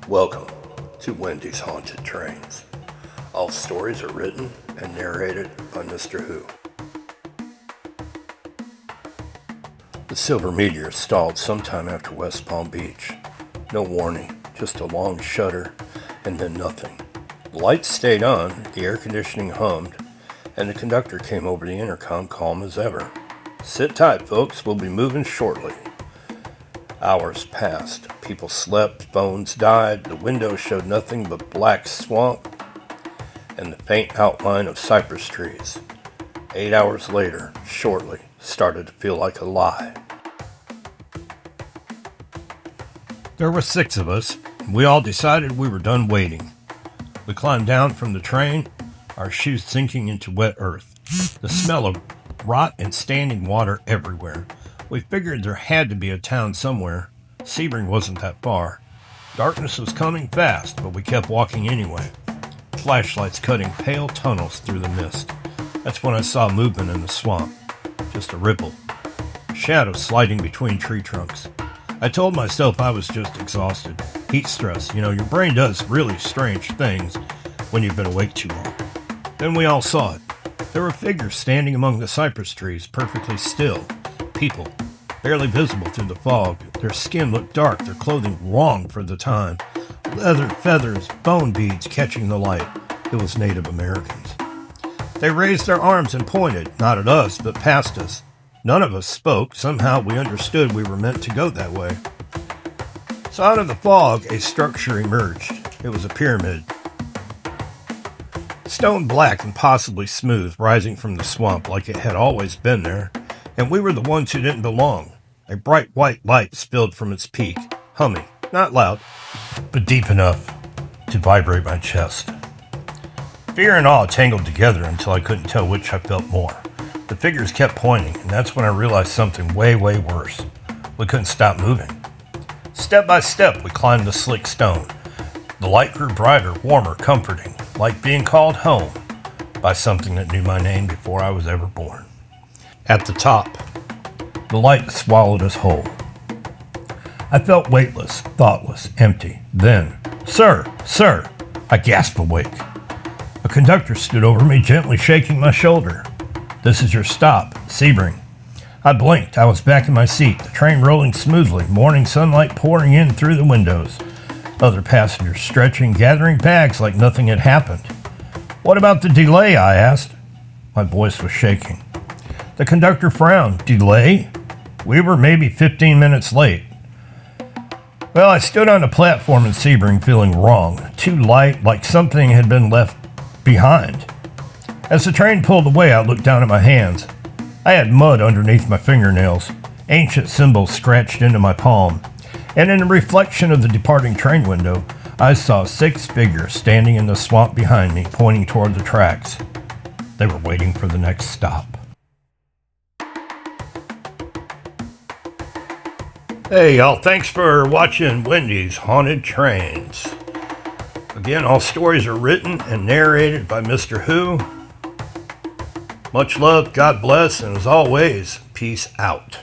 Welcome to Wendy's Haunted Trains. All stories are written and narrated by Mr. Who. The Silver Meteor stalled sometime after West Palm Beach. No warning, just a long shudder, and then nothing. The lights stayed on, the air conditioning hummed, and the conductor came over the intercom calm as ever. "Sit tight, folks, we'll be moving shortly." Hours passed. People slept, phones died, the windows showed nothing but black swamp and the faint outline of cypress trees. 8 hours later, shortly, started to feel like a lie. There were 6 of us. We all decided we were done waiting. We climbed down from the train, our shoes sinking into wet earth. The smell of rot and standing water everywhere. We figured there had to be a town somewhere. Sebring wasn't that far. Darkness was coming fast, but we kept walking anyway. Flashlights cutting pale tunnels through the mist. That's when I saw movement in the swamp. Just a ripple. Shadows sliding between tree trunks. I told myself I was just exhausted. Heat stress. Your brain does really strange things when you've been awake too long. Then we all saw it. There were figures standing among the cypress trees, perfectly still. People, barely visible through the fog. Their skin looked dark, their clothing wrong for the time. Leather, feathers, bone beads catching the light. It was Native Americans. They raised their arms and pointed, not at us, but past us. None of us spoke. Somehow we understood we were meant to go that way. So out of the fog, a structure emerged. It was a pyramid. Stone black and possibly smooth, rising from the swamp like it had always been there. And we were the ones who didn't belong. A bright white light spilled from its peak, humming, not loud, but deep enough to vibrate my chest. Fear and awe tangled together until I couldn't tell which I felt more. The figures kept pointing, and that's when I realized something way, way worse. We couldn't stop moving. Step by step, we climbed the slick stone. The light grew brighter, warmer, comforting, like being called home by something that knew my name before I was ever born. At the top, the light swallowed us whole. I felt weightless, thoughtless, empty. Then, Sir, I gasped awake. A conductor stood over me, gently shaking my shoulder. "This is your stop, Sebring." I blinked. I was back in my seat, the train rolling smoothly, morning sunlight pouring in through the windows. Other passengers stretching, gathering bags like nothing had happened. "What about the delay?" I asked. My voice was shaking. The conductor frowned. "Delay? We were maybe 15 minutes late." Well, I stood on the platform in Sebring feeling wrong, too light, like something had been left behind. As the train pulled away, I looked down at my hands. I had mud underneath my fingernails, ancient symbols scratched into my palm, and in the reflection of the departing train window, I saw 6 figures standing in the swamp behind me, pointing toward the tracks. They were waiting for the next stop. Hey y'all, thanks for watching Wendy's Haunted Trains. Again, all stories are written and narrated by Mr. Who. Much love, God bless, and as always, peace out.